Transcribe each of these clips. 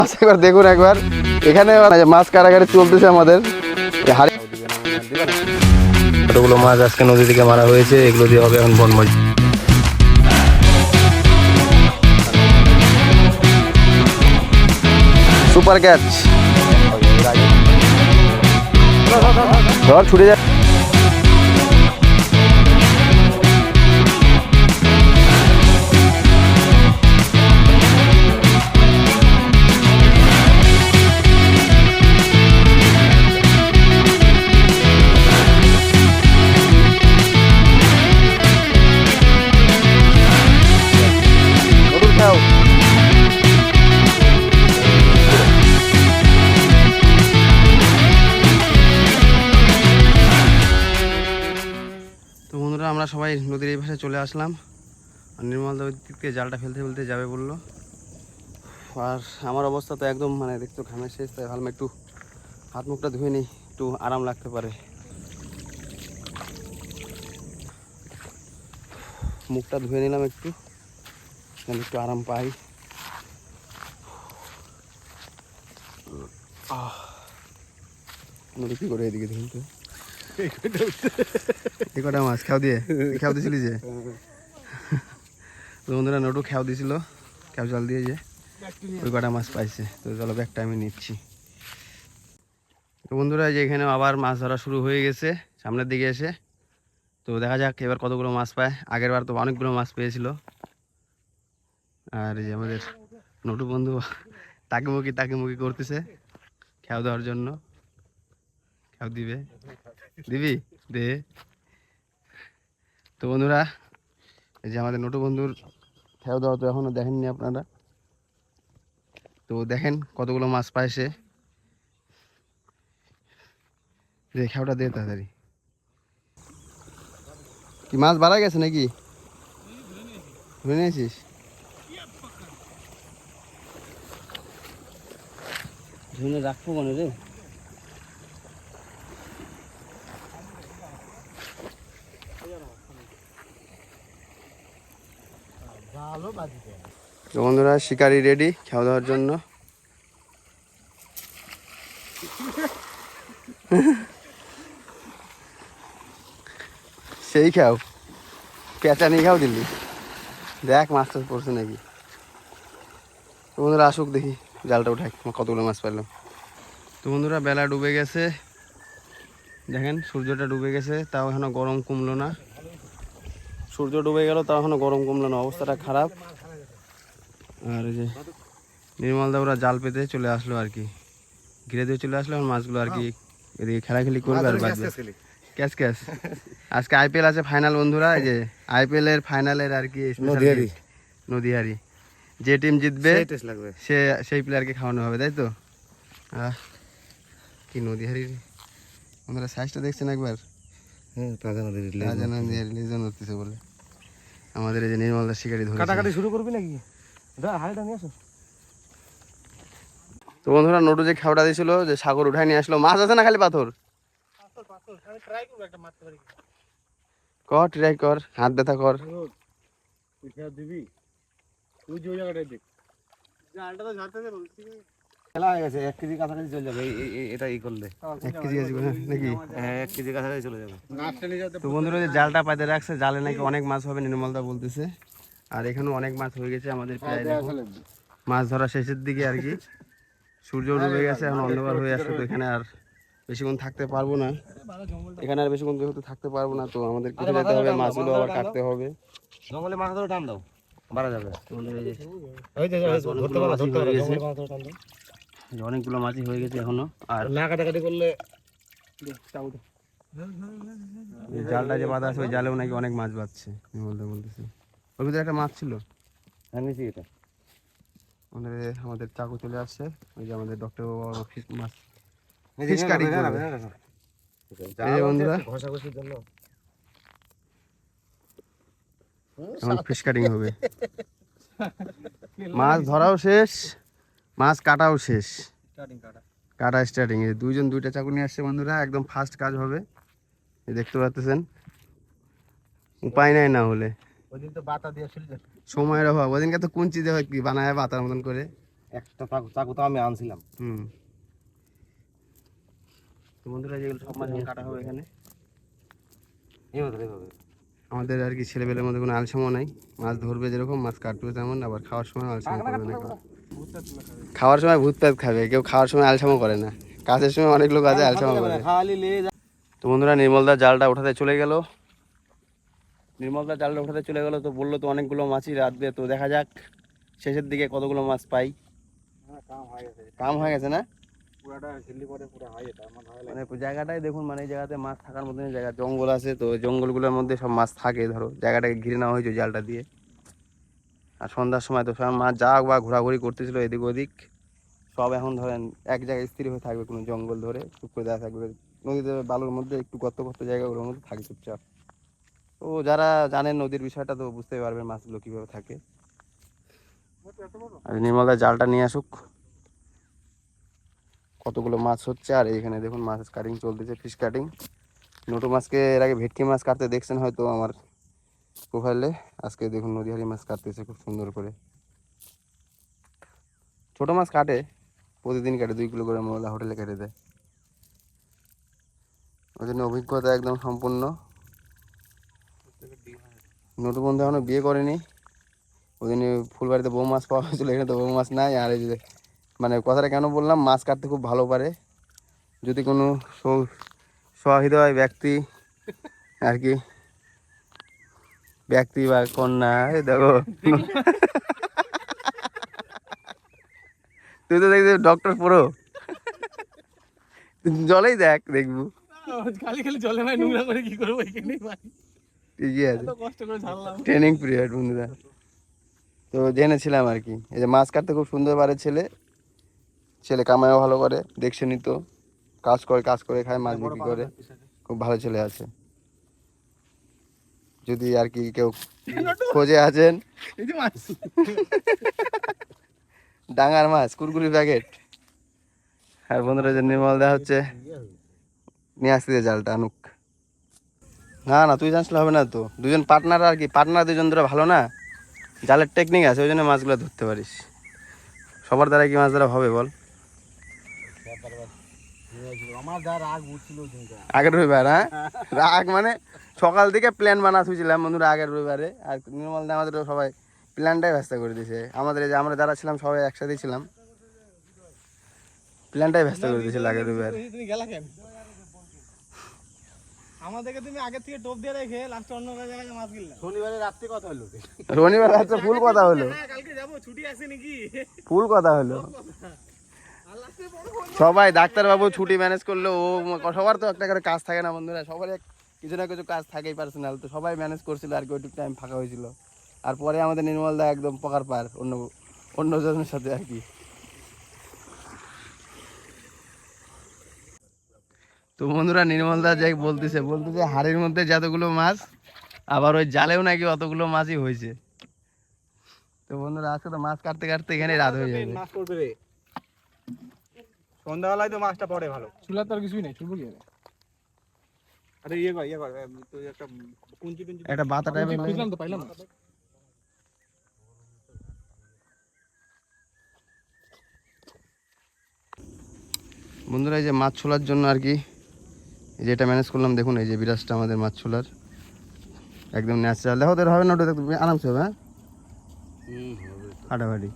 একবার দেখুন একবার এখানে মাছ কাটাকাটি চলতেছে আমাদের। কতগুলো মাছ আজকে নদী থেকে মারা হয়েছে, এগুলো দিয়ে হবে এখন বনভোজ। সুপার ক্যাচ, ধর ছুটে যায়। তো বন্ধুরা আমরা সবাই নদীর এই পাশে চলে আসলাম। আর নির্মল দা ওই দিক থেকে জালটা ফেলতে ফেলতে যাবে বললো। আর আমার অবস্থা তো একদম মানে দেখতো ঘামের শেষ, তাই ভাবলাম একটু হাত মুখটা ধুয়ে নিই, একটু আরাম লাগতে পারে। মুখটা ধুয়ে নিলাম একটু, একটু আরাম পাই। নদী কি করে এদিকে দেখুন তো, এই কটা মাছ খেয়াও দিয়ে খেয়াও দিয়েছিলি যে বন্ধুরা, নটু খেয়াও দিয়েছিল, খেয়াও জল দিয়ে যে ওই কটা মাছ পাইছে। তো চলো ব্যাগটা আমি নিচ্ছি। তো বন্ধুরা যে এখানে আবার মাছ ধরা শুরু হয়ে গেছে সামনের দিকে এসে। তো দেখা যাক এবার কতগুলো মাছ পায়। আগের বার তো অনেকগুলো মাছ পেয়েছিল। আর এই যে আমাদের নটু বন্ধু তাকে মুখি করতেছে খেয়াও দেওয়ার জন্য। খেয়াও দিবে, দিবি দে। তো বন্ধুরা এই যে আমাদের নটু বন্ধুর খেয়াও দেওয়া তো এখনো দেখেননি আপনারা। তো দেখেন কতগুলো মাছ পায় সে। দে খেয়াওটা দে তাড়াতাড়ি। কি মাছ বাড়া গেছে নাকি? ধরে নিয়েছিস? ধরে রাখবো মনে রে। তো বন্ধুরা শিকারি রেডি খাওয়া দাওয়ার জন্য। সেই খাও, পেঁচা নিয়ে খাও দিল্লি। দেখ মাছটা পড়ছে নাকি। তো বন্ধুরা আসুক দেখি জালটা উঠাই কতগুলো মাছ পাইলাম। তো বন্ধুরা বেলা ডুবে গেছে, দেখেন সূর্যটা ডুবে গেছে, তাও এখনো গরম কমলো না। সূর্য ডুবে গেল তাও এখনো গরম কমলো না, অবস্থাটা খারাপ। আর এই যে নির্মল দা ওরা জাল পেতে চলে আসলো আর কি, ঘিরে দিয়ে চলে আসলো। আর মাছগুলো আর কি এদিকে খেলাখেলি করবে আর বাঁচবে। Catch catch. আজকে আইপিএল আছে ফাইনাল বন্ধুরা, এই যে আইপিএল এর ফাইনালের আর কি নদীহারি। যে টিম জিতবে সে সেই প্লেয়ারকে খাওয়ানো হবে, তাই তো? কি নদীহারি বন্ধুরা, সাইজটা দেখছেন একবার? হচ্ছে বলে আমাদের এই যে নির্মলদার শিকারি ধরে কাটাকাটি শুরু করবি নাকি? হাড়িটা নিয়ে আসো। তো বন্ধুরা নটু যে খাওয়াটা দিয়েছিল, যে সাগর উঠায় নিয়ে আসলো। মাছ আছে না খালি পাথর? কর ট্রাই কর, হাত ব্যথা কর। খেলা হয়ে গেছে, 1 কেজি কাছাকাছি চলে যাবে এটা ই করলে। 1 কেজি আছে নাকি? হ্যাঁ 1 কেজি কাছাকাছি চলে যাবে। তো বন্ধুরা যে জালটা পাইতে রাখছে, জালে নাকি অনেক মাছ হবে নির্মলদা বলতেছে। আর এখানেও অনেক মাছ হয়ে গেছে আমাদের প্রায় মাছ ধরা শেষের দিকে আর কি। সূর্য ডুবে গেছে, এখন অন্ধকার হয়ে আসছে। তো এখানে আর বেশিক্ষণ থাকতে পারবো না, এখানে আর বেশিক্ষণ যেহেতু থাকতে পারবো না, তো আমাদের কিছু যেতে হবে, মাছগুলো আবার কাটতে হবে। জঙ্গলে মাছ ধরে টান দাও, মারা যাবে। অনেকগুলো মাছই হয়ে গেছে এখনো। আর না কাটাকাটি করলে জালটা যে বাঁধা আছে ওই জালেও নাকি অনেক মাছ বাঁধছে বলতেছে। ওর ভিতরে একটা মাছ ছিল। এটা আমাদের চাকু চলে আসছে, ওই যে আমাদের ডক্টর মাছ ফিশ কাটিং করবে। এই যে বন্ধুরা ঘষাঘষির জন্য এখন ফিশ কাটিং হবে। মাছ ধরাও শেষ, মাছ কাটাও শেষ। কাটা স্টার্টিং। এই দুইজন দুইটা চাকু নিয়ে আসছে বন্ধুরা, একদম ফাস্ট কাজ হবে। দেখতে পাচ্ছেন, উপায় নাই না হলে। ওইদিন তো বাতা দিয়ে ছিল, সময়ের অভাব। ওদিনকে তো কুঞ্চি দেওয়া কি বানায় বাতার মতন করে, একটা চাকু তো আমি আনছিলাম। তো বন্ধুরা যেগুলো সব মাছ কাটা হবে এখানে। এইভাবে আমাদের আর কি ছেলেবেলের মধ্যে কোনো আলসামো নাই, মাছ ধরবে যেরকম মাছ কাটবে তেমন, আবার খাওয়ার সময় আলসামো করবে না কেউ। খাওয়ার সময় ভূত প্যাত খাবে, কেউ খাওয়ার সময় আলসামো করে না। কাজের সময় অনেক লোক আছে আলসামো করে। তো বন্ধুরা নির্মলদা জালটা উঠাতে চলে গেল, তো বললো তো অনেকগুলো মাছই রাখবে, তো দেখা যাক শেষের দিকে কতগুলো মাছ পাই। কাম হয়ে গেছে না মানে জায়গাটাই দেখুন, মানে এই জায়গাতে মাছ থাকার মতন জায়গা, জঙ্গল আছে, তো জঙ্গলগুলোর মধ্যে সব মাছ থাকে। ধরো জায়গাটাকে ঘিরে নেওয়া হয়েছে জালটা দিয়ে। আর সন্ধ্যার সময় তো সব মাছ যা বা ঘোরাঘুরি করতেছিল এদিক ওদিক, সব এখন ধরেন এক জায়গায় স্থির হয়ে থাকবে, কোনো জঙ্গল ধরে চুপ করে দেওয়া থাকবে। নদীতে বালুর মধ্যে একটু গর্ত গর্ত জায়গাগুলোর মধ্যে থাকে চুপচাপ। তো যারা জানেন নদীর বিষয়টা তো বুঝতেই পারবেন মাছগুলো কীভাবে থাকে। আর নির্মলদা জালটা নিয়ে আসুক, কতগুলো মাছ হচ্ছে। আর এইখানে দেখুন মাছ কাটিং চলতেছে, ফিশ কাটিং। নোটো মাছকে এর আগে ভেটকি মাছ কাটতে দেখছেন হয়তো আমার প্রোফাইলে। আজকে দেখুন নদীহারি মাছ কাটতেছে খুব সুন্দর করে। ছোট মাছ কাটে, প্রতিদিন কাটে, 2 কিলো করে মোলা হোটেলে কেটে দেয়। ওই জন্য অভিজ্ঞতা একদম সম্পূর্ণ। নটু বন্ধু এখনো বিয়ে করেনি, ওই জন্য ফুলবাড়িতে বউ মাছ পাওয়া হয়েছিল, এখানে তো বউ মাছ নাই। আর এই যে মানে কথাটা কেন বললাম, মাছ কাটতে খুব ভালো পারে। যদি কোনো সহৃদয় ব্যক্তি আর কি, ব্যক্তি বা কন্যা, এই দেখো তুই তো দেখবি ডক্টর পুরো জলেই দেখ, দেখবো খালি খালি জলে ভাই নোংরা করে কি করবো এখানে ভাই, ঠিকই আছে, এত কষ্ট করে ঝাড়লাম। ট্রেনিং পিরিয়ড বন্ধুরা। তো জেনেছিলাম আর কি, এই যে মাছ কাটতে খুব সুন্দর পারে ছেলে, ছেলে কামাইও ভালো করে, দেখছেনই তো, কাজ করে খায়, মাছ বিক্রি করে, খুব ভালো ছেলে আছে। যদি আর কি কেউ খোঁজে আছেন, এই যে মাছ ডাঙার মাছ কুরকুরি প্যাকেট। আর বন্ধুরা যে নির্মল দেওয়া হচ্ছে নিয়ে আসতে জালটা আনুক। না না তুই জানলে হবে না তো, দুজন পার্টনার আর কি, পার্টনার দুজন ধরে ভালো না, জালের টেকনিক আছে, ওই জন্য মাছগুলো ধরতে পারিস। সবার দ্বারা কি মাছ ধরা হবে বল? আমার যা রাগ উঠছিল আগের রবিবার, হ্যাঁ রাগ মানে সকাল থেকে প্ল্যান বানা শুয়েছিলাম বন্ধুরা আগের রবিবারে। আর নির্মল দা আমাদের সবাই প্ল্যানটাই ব্যস্ত করে দিয়েছে, আমাদের এই যে আমরা যারা ছিলাম সবাই একসাথেই ছিলাম, প্ল্যানটাই ব্যস্ত করে দিয়েছিল আগের রবিবার। তুমি গেলা কেন? আমাদেরকে তুমি আগে থেকে টোপ দিয়ে রেখে লাস্টে অন্য জায়গায় মাছ কিনলা। শনিবারে রাত্রে কথা হলো, শনিবার রাত্রে ফুল কথা হলো, হ্যাঁ কালকে যাবো, ছুটি আছে নাকি? ফুল কথা হলো। সবাই ডাক্তারবাবু ছুটি ম্যানেজ করলো, ও সবার তো একটা করে কাজ থাকে না বন্ধুরা, সবার কিছু না কিছু কাজ থাকেই পার্সোনাল, তো সবাই ম্যানেজ করছিল আর কি, ওইটুকু টাইম ফাঁকা হয়েছিল। আর পরে আমাদের নির্মল দা একদম পকার পার অন্য জনের সাথে আর কি। তো বন্ধুরা নির্মল দা যাই বলতেছে হাড়ির মধ্যে যতগুলো মাছ, আবার ওই জালেও নাকি অতগুলো মাছই হয়েছে। তো বন্ধুরা আজকে তো মাছ কাটতে কাটতে এখানে রাত হয়ে যাবে। মাছ করবে রে, সন্ধ্যাবেলায় তো মাছটা পড়ে ভালো। চুলা তো আর কিছুই নাই, চুলবো কি? আরে ইয়ে কর তো একটা কুঞ্চি টুঞ্চি, একটা বাতা টাইপের খুঁজলাম তো পাইলাম না। বন্ধুরা এই যে মাছ ছোলার জন্য আর কি, এই যে এটা ম্যানেজ করলাম, দেখুন এই যে বিরাজটা আমাদের মাছ ছোলার একদম ন্যাচারাল। দেখো তোর হবে না, ওটা আরামসে হবে, হ্যাঁ ফাটাফাটি।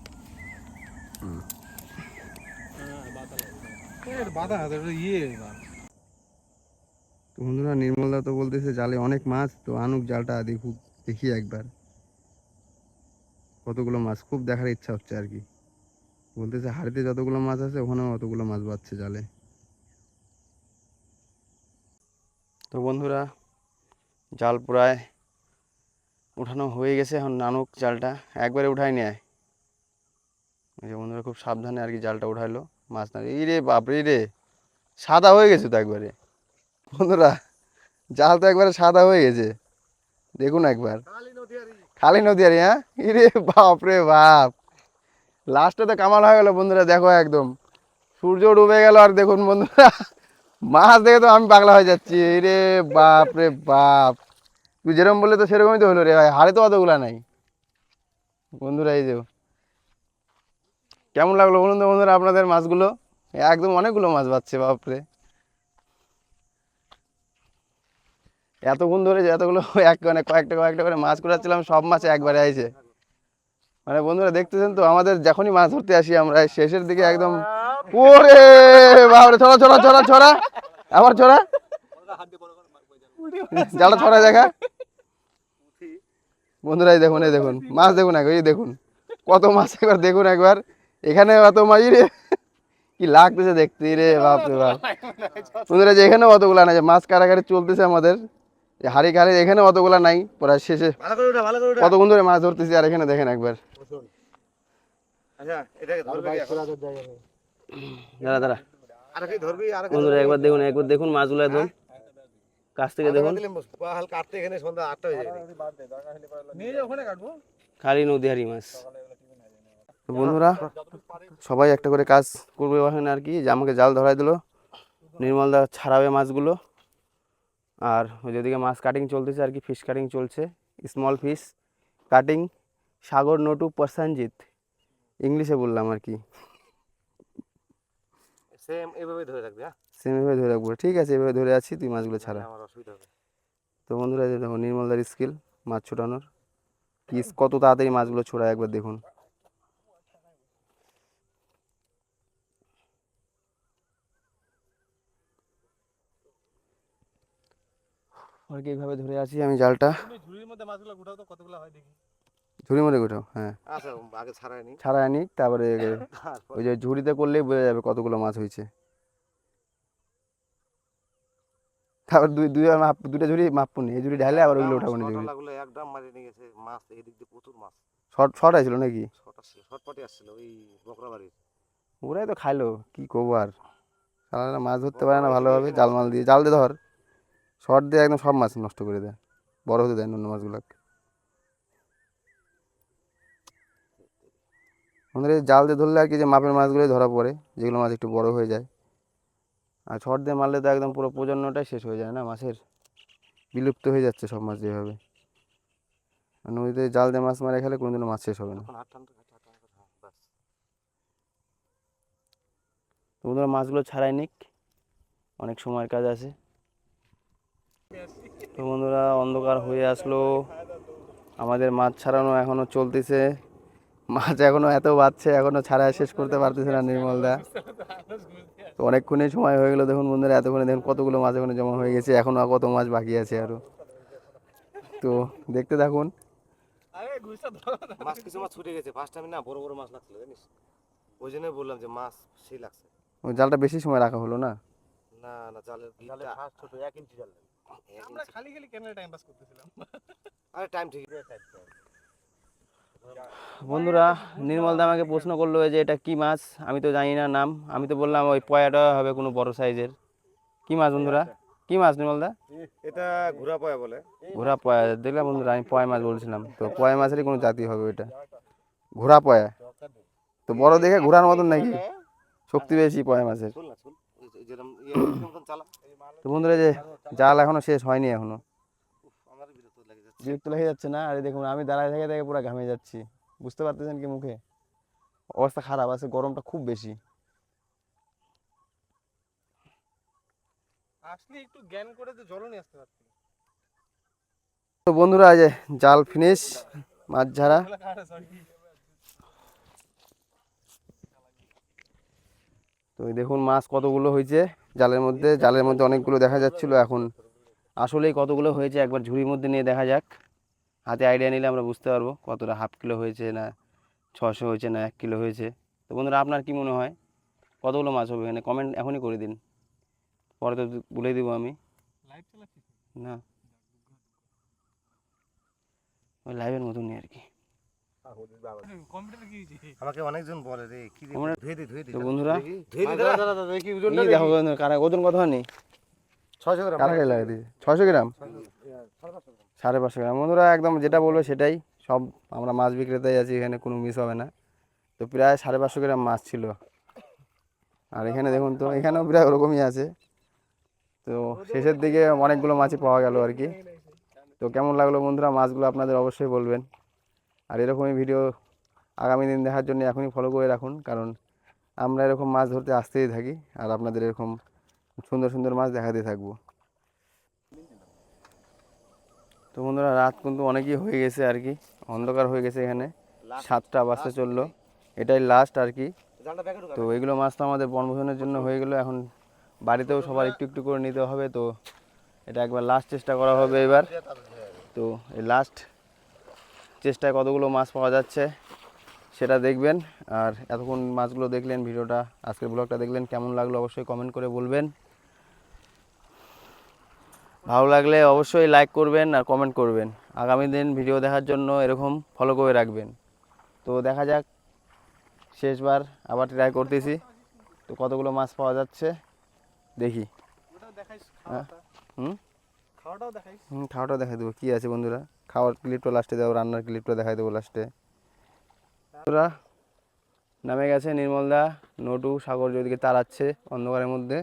তো বন্ধুরা নির্মলদা তো বলতেছে জালে অনেক মাছ, তো আনুক জালটা দেখি একবার কতগুলো মাছ, খুব দেখার ইচ্ছা হচ্ছে আর কি। বলতেছে হাড়িতে যতগুলো মাছ আছে ওখানেও অতগুলো মাছ বাচ্ছে জালে। তো বন্ধুরা জাল প্রায় উঠানো হয়ে গেছে, এখন নানুক জালটা একবারে উঠাই নেয়। ওই যে বন্ধুরা খুব সাবধানে আর কি জালটা উঠাইলো, মাছ না, এই রে বাপরে রে, সাদা হয়ে গেছে তো একবারে বন্ধুরা, জাল তো একবারে সাদা হয়ে গেছে, দেখুন একবার, খালি নদী আর, হ্যাঁ ইরে বাপ রে বাপ, লাস্টে তো কামাল হয়ে গেল বন্ধুরা। দেখো একদম সূর্য ডুবে গেল, আর দেখুন বন্ধুরা মাছ দেখে তো আমি পাগলা হয়ে যাচ্ছি, রে বাপ রে বাপ, তুই যেরকম বললে তো সেরকমই তো হলো রে ভাই, হাড়ে তো অতগুলা নাই বন্ধুরা। এই যে কেমন লাগলো বলুন তো বন্ধুরা আপনাদের মাছগুলো? একদম অনেকগুলো মাছ বাচ্ছে বাপরে, এতক্ষণ ধরে যে এতগুলো মানে কয়েকটা কয়েকটা করে মাছ কুড়াচ্ছিলাম, সব মাছ একবারে আইছে। মানে বন্ধুরা দেখতেছেন তো, আমাদের যখনই মাছ ধরতে আসি আমরা শেষের দিকে একদম, ওরে বাপরে, ছড়া ছড়া ছড়া ছড়া, আবার ছড়া, জালটা ছড়া দেখা। বন্ধুরা এই দেখুন, এই দেখুন মাছ দেখুন, একবার এই দেখুন কত মাছ, একবার দেখুন একবার, এখানে এত মাছ রে, কি লাগতেছে দেখতে রে, বাপরে বাপ। বন্ধুরা যে এখানে অতগুলা নাই, যে মাছ কাটাকাটি চলতেছে আমাদের, যে হাড়ি কাড়ি এখানে অতগুলা নাই, প্রায় শেষে কতক্ষণ ধরে মাছ ধরতেছি। আর এখানে দেখেন একবার, দাঁড়া দাঁড়া বন্ধুরা, একবার দেখুন, একবার দেখুন মাছগুলো একদম কাছ থেকে দেখুন, খালি নদী হারি মাছ। তো বন্ধুরা সবাই একটা করে কাজ করবে ওখানে আর কি, যে আমাকে জাল ধরাই দিল, নির্মলদা ছাড়াবে মাছগুলো, আর ওই যেদিকে মাছ কাটিং চলতেছে আর কি, ফিশ কাটিং চলছে, স্মল ফিশ কাটিং, সাগর নটু প্রসেনজিৎ, ইংলিশে বললাম আর কি। সেম এভাবে ধরে রাখবি, হ্যাঁ সেম এভাবে ধরে রাখবো, ঠিক আছে, এভাবে ধরে আছি, তুই মাছগুলো ছাড়া। আমার অসুবিধা হবে। তো বন্ধুরা এই যে দেখো নির্মলদার স্কিল মাছ ছোটানোর, কি কত তাড়াতাড়ি মাছগুলো ছোড়ায় একবার দেখুন। আর কি এইভাবে ধরে আছি আমি জালটা, ঝুড়ির মধ্যে মাছগুলো গুটাও তো কতগুলো হয় দেখি। ঝুড়ি মরে গোটাও, হ্যাঁ আচ্ছা আগে ছাড়াই নি, ছাড়া আনি, তারপরে ওই যে ঝুড়িতে করলেই বোঝা যাবে কতগুলো মাছ হয়েছে। তারপর দুই দুই মাপ, দুটো ঝুড়ি মাপপুন, এই ঝুড়ি ঢালে আবার ওইগুলো উঠাবো না ঝুড়ি। গুলো একদম মারি নিয়ে গেছে মাছ, এদিক দিয়ে প্রচুর মাছ, শর্ট শর্ট আসছিল নাকি? শর্ট আসছিল, শর্ট পটে আসছিল ওই বকরা বাড়ির। ওরাই তো খাইলো, কি করবো আর, সারা মাছ ধরতে পারে না ভালোভাবে, জাল মাল দিয়ে, জাল দিয়ে ধর, শর্ট দিয়ে একদম সব মাছ নষ্ট করে দেয়, বড় হতে দেয় অন্য মাছগুলোকে। আমাদের এই জাল দিয়ে ধরলে আর কি, যে মাপের মাছগুলোই ধরা পড়ে, যেগুলো মাছ একটু বড় হয়ে যায়। আর শর্ট দিয়ে মারলে তো একদম পুরো প্রজন্মটাই শেষ হয়ে যায় না মাছের, বিলুপ্ত হয়ে যাচ্ছে সব মাছ যেভাবে। আর নদীতে জাল দিয়ে মাছ মারে খেলে কোনোদিনও মাছ শেষ হবে না। এখন হাত টানতে ব্যাস। তো বন্ধুরা মাছগুলো ছাড়াই নিক, অনেক সময়ের কাজ আছে। তো বন্ধুরা অন্ধকার হয়ে আসলো, আমাদের মাছ ছাড়ানো এখনো চলতেছে, মাছ এখনো এত বাড়ছে, এখনো ছাড়া শেষ করতে পারতেছে না নির্মলদা। তো অনেকক্ষণই সময় হয়ে গেলো, দেখুন বন্ধুরা এতক্ষণে দেখুন কতগুলো মাছ এখনো জমা হয়ে গেছে, এখনো কত মাছ বাকি আছে আরো। তো দেখতে থাকুন। মাছ কিছু মাছ ছুটে গেছে, ফার্স্ট টাইম না বড় বড় মাছ লাগছিল জানিস, ওই জন্যই বললাম যে মাছ সেই লাগছে। ওই জালটা বেশি সময় রাখা হলো না, না না জালের গিটটা ফার্স্ট ছোট 1 ইঞ্চি জাল, আমরা খালি খালি কেন টাইম পাস করতেছিলাম। আরে টাইম ঠিক। বন্ধুরা নির্মলদা আমাকে প্রশ্ন করলো যে এটা কি মাছ, আমি তো জানি না নাম, আমি তো বললাম ওই পয়াটা হবে কোনো বড় সাইজের। কি মাছ বন্ধুরা, কি মাছ নির্মলদা? এটা ঘোড়া পয়া বলে। ঘোড়া পয়া, দেখলাম বন্ধুরা আমি পয়া মাছ বলছিলাম, তো পয়া মাছেরই কোনো জাতি হবে ওইটা, ঘোড়া পয়া। তো বড় দেখে ঘোড়ার মতন নাকি, শক্তি বেশি পয়া মাছের। চল না চল, যেরকম মতন চালা। তো বন্ধুরা যে জাল এখনো শেষ হয়নি, এখনো আমার বিরক্ত লাগে যাচ্ছে। বিরক্ত লেগে যাচ্ছে না? আর এই দেখুন আমি দাঁড়ায় থেকে থেকে পুরো ঘামে যাচ্ছি, বুঝতে পারতেছেন কি মুখে অবস্থা খারাপ আছে, গরমটা খুব বেশি। আসলে একটু জ্ঞান করে তো জলও নিয়ে আসতে পারতি। তো বন্ধুরা এই যে জাল ফিনিশ, মাছ ঝাড়া। তো এই দেখুন মাছ কতগুলো হয়েছে জালের মধ্যে, জালের মধ্যে অনেকগুলো দেখা যাচ্ছিল, এখন আসলেই কতগুলো হয়েছে একবার ঝুড়ির মধ্যে নিয়ে দেখা যাক, হাতে আইডিয়া নিলে আমরা বুঝতে পারবো কতটা, হাফ কিলো হয়েছে না 600 হয়েছে না 1 কিলো হয়েছে। তো বন্ধুরা আপনার কি মনে হয় কতগুলো মাছ হবে এখানে, কমেন্ট এখনই করে দিন, পরে তো বলে দিব আমি। না ওই লাইভের মতনই আর কি। আমাকে অনেকজন বলে রে কি রে, আমরা- ধুয়ে দে তো বন্ধুরা ধুয়ে দে দাদা দেখি ওজনটা এই দেখো বন্ধুরা, কারা ওজন কত হয়নি, 600 গ্রাম। কারা গায়ে লাগিয়ে দিয়েছে 600 গ্রাম, 550 গ্রাম। বন্ধুরা একদম যেটা বলবো সেটাই, সব আমরা মাছ বিক্রেতাই আছি এখানে, কোনো মিস হবে না। তো প্রায় 550 গ্রাম মাছ ছিল, আর এখানে দেখুন তো এখানেও প্রায় ওরকমই আছে। তো শেষের দিকে অনেকগুলো মাছই পাওয়া গেল আর কি। তো কেমন লাগলো বন্ধুরা মাছগুলো আপনাদের অবশ্যই বলবেন, আর এরকমই ভিডিও আগামী দিন দেখার জন্য এখনই ফলো করে রাখুন, কারণ আমরা এরকম মাছ ধরতে আসতেই থাকি আর আপনাদের এরকম সুন্দর সুন্দর মাছ দেখাতে থাকবো। তো বন্ধুরা রাত কিন্তু অনেকই হয়ে গেছে আর কি, অন্ধকার হয়ে গেছে এখানে, 7টা বাজতে চললো, এটাই লাস্ট আর কি। জালটা ব্যাগে ঢুকা তো এইগুলো মাছ তো আমাদের বনভোজনের জন্য হয়ে গেলো, এখন বাড়িতেও সবার একটু একটু করে নিতে হবে। তো এটা একবার লাস্ট চেষ্টা করা হবে এবার। তো এই লাস্ট চেষ্টায় কতগুলো মাছ পাওয়া যাচ্ছে সেটা দেখবেন। আর এতক্ষণ মাছগুলো দেখলেন, ভিডিওটা আজকের ব্লগটা দেখলেন, কেমন লাগলো অবশ্যই কমেন্ট করে বলবেন। ভালো লাগলে অবশ্যই লাইক করবেন আর কমেন্ট করবেন। আগামী দিন ভিডিও দেখার জন্য এরকম ফলো করে রাখবেন। তো দেখা যাক, শেষবার আবার ট্রাই করতেছি, তো কতগুলো মাছ পাওয়া যাচ্ছে দেখি। হ্যাঁ খাওয়াটাও দেখাইস। খাওয়াটা দেখাই দেবো, কী আছে বন্ধুরা, খাওয়ার ক্লিপটা লাস্টে দেবো, রান্নার ক্লিপটা দেখাই দেবো লাস্টে। বন্ধুরা নামে গেছে নির্মলদা, নটু, সাগর যেদিকে তাড়াচ্ছে অন্ধকারের মধ্যে,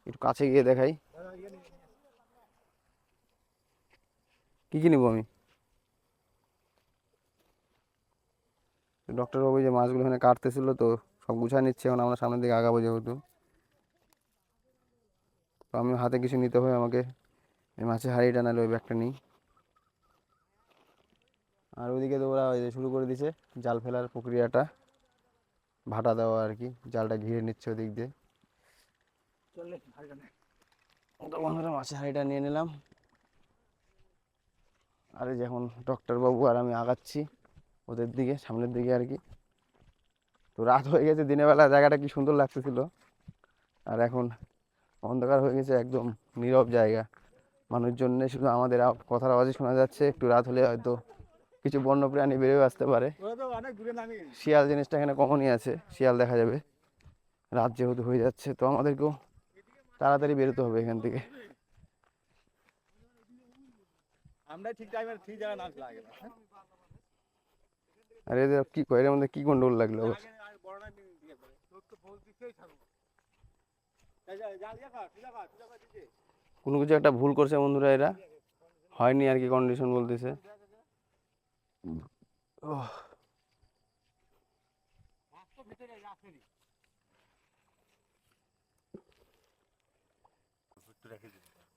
একটু কাছে গিয়ে দেখাই কী কী নেবো আমি। ডক্টরবাবু যে মাছগুলো এখানে কাটতেছিল, তো সব গুছায় নিচ্ছে, এখন আমরা সামনের দিকে আগাবো যেহেতু, তো আমি হাতে কিছু নিতে হবে আমাকে, এই মাছের হাঁড়িটা নাহলে ওই ব্যাগটা নিই। আর ওইদিকে তো ওরা ওই যে শুরু করে দিছে জাল ফেলার প্রক্রিয়াটা, ভাটা দেওয়া আর কি, জালটা ঘিরে নিচ্ছে ওদিক দিয়ে। তো বন্ধুরা মাছের হাঁড়িটা নিয়ে নিলাম, আর এই যে এখন ডক্টরবাবু আর আমি আগাচ্ছি ওদের দিকে, সামনের দিকে আর কি। তো রাত হয়ে গেছে, দিনের বেলা জায়গাটা কি সুন্দর লাগতেছিল, আর এখন অন্ধকার হয়ে গেছে, একদম নীরব জায়গা, মানুষজন নেই, শুধু আমাদের কথার আওয়াজই শোনা যাচ্ছে। একটু রাত হলে হয়তো কিছু বন্য প্রাণী বেরিয়ে আসতে পারে। শিয়াল জিনিসটা এখানে কমনই আছে, শিয়াল দেখা যাবে, রাত যেহেতু হয়ে যাচ্ছে, তো আমাদেরকেও তাড়াতাড়ি বেরোতে হবে এখান থেকে। আমরা ঠিক টাইমে ঠিক জায়গায় নাচ লাগে না। আর এদের কি কয়, এর মধ্যে কি গন্ডগোল লাগলো আবার? কোনো কিছু একটা ভুল করছে বন্ধুরা, এরা হয়নি আর কি, কন্ডিশন বলতেছে।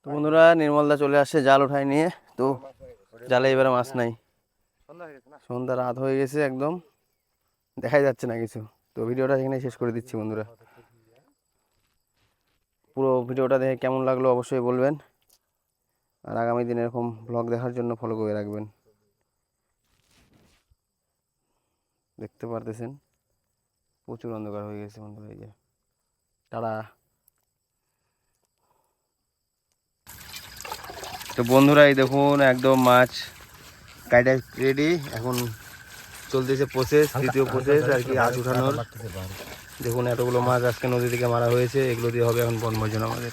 তো বন্ধুরা নির্মলদা চলে আসছে জাল উঠায় নিয়ে, তো জালে এবারে মাছ নাই, সন্ধ্যা রাত হয়ে গেছে, একদম দেখাই যাচ্ছে না কিছু। তো ভিডিওটা এখানে শেষ করে দিচ্ছি বন্ধুরা, পুরো ভিডিওটা দেখে কেমন লাগলো অবশ্যই বলবেন, আর আগামী দিন এরকম ব্লগ দেখার জন্য ফলো করে রাখবেন। দেখতে পারতেছেন প্রচুর অন্ধকার হয়ে গেছে বন্ধুরা, এই যে টাটা। তো বন্ধুরা এই দেখুন একদম মাছ কাটা রেডি, এখন চলতেছে প্রসেস, দ্বিতীয় প্রসেস আর কি, আঁচ উঠানোর। দেখুন এতগুলো মাছ আজকে নদী থেকে মারা হয়েছে, এগুলো দিয়ে হবে এখন বনভোজন আমাদের।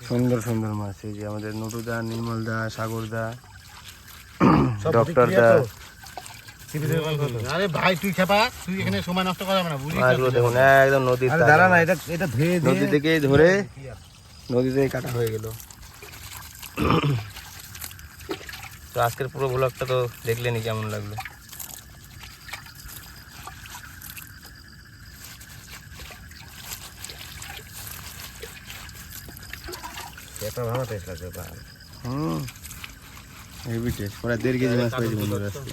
সুন্দর সুন্দর মাছ, এই যে আমাদের নটুদা, নির্মলদা, সাগরদা, ডক্টরদা। আরে ভাই তুই খেপা, তুই এখানে সময় নষ্ট করা যাবে না, বুঝলি? মাছগুলো দেখুন একদম নদীর, দাঁড়া না, এটা ধুয়ে নদী থেকে ধরে নদী থেকে কাটা হয়ে গেল। তো আজকের পুরো ব্লগটা তো দেখলেনি, কেমন লাগলো? এটা ভালো টেস্ট লাগছে ভাই। হেভি টেস্ট, প্রায় 1.5 কেজি মাছ পেয়েছি বন্ধুরা আজকে।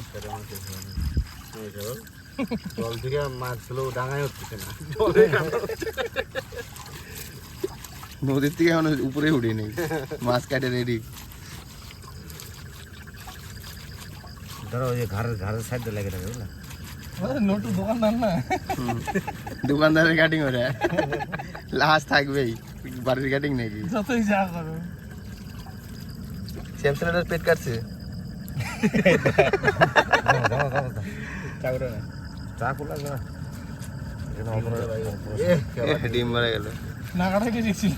জল থেকে মাছ ছিল ডাঙায় হচ্ছে না, নদীর থেকে এখন উপরে উঠে নেই, মাছ কাটে রেডি। ধরো ওই যে ঘাড়ের সাইডে লেগে থাকে বুঝলা, নটু দোকানদার না, দোকানদারের কাটিং ওরা লাস্ট থাকবেই, বাড়ির কাটিং নাকি? যতই যা করো। স্যামসাংয়ের পেট কাটছে, ডিম মারা গেল, না কাটা গেছিল,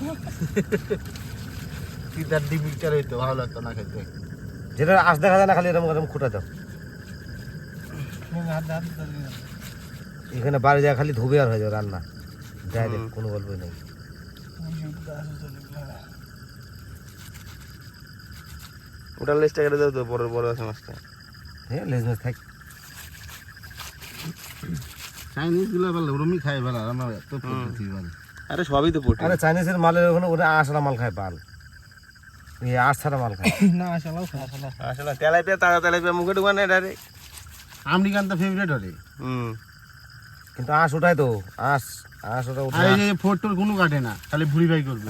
তিনটার ডিম মিক্সচার হইতো ভালো লাগতো না খেতে, যেটা আজ দেখা যায় না, খালি এরকম এরকম খুঁটা দাও। এখানে বাড়ি যায় খালি ধুবে আর হয়ে যাবে রান্না, ডাইরেক্ট কোনো গল্পই নেই। ওটার লেজটা কেটে দাও তো, বড় বড় আছে মাছটা। হ্যাঁ লেজ মাছ থাক, চাইনিজ গুলো ভালো ওরমই খাই ভালো আমার এত পদ্ধতি ভালো আরে সবই তো প্রোটিন। আরে চাইনিজের মালের ওখানে ওরা আঁশলা মাল খায় পাল, এই আঁশ ছাড়া মাল খায়। না আসলে আসলে তেলাপিয়া তাজা তেলাপিয়া মুখে ঢুকানো ডাইরেক্ট। আমেরিকান তো ফেভারিট হরে কিন্তু আঁশ ওঠায় তো, আঁশ ওটা আর উঠায়। এই যে ফোরটোর কোনো কাটে না খালি ভুড়ি ভাই করবে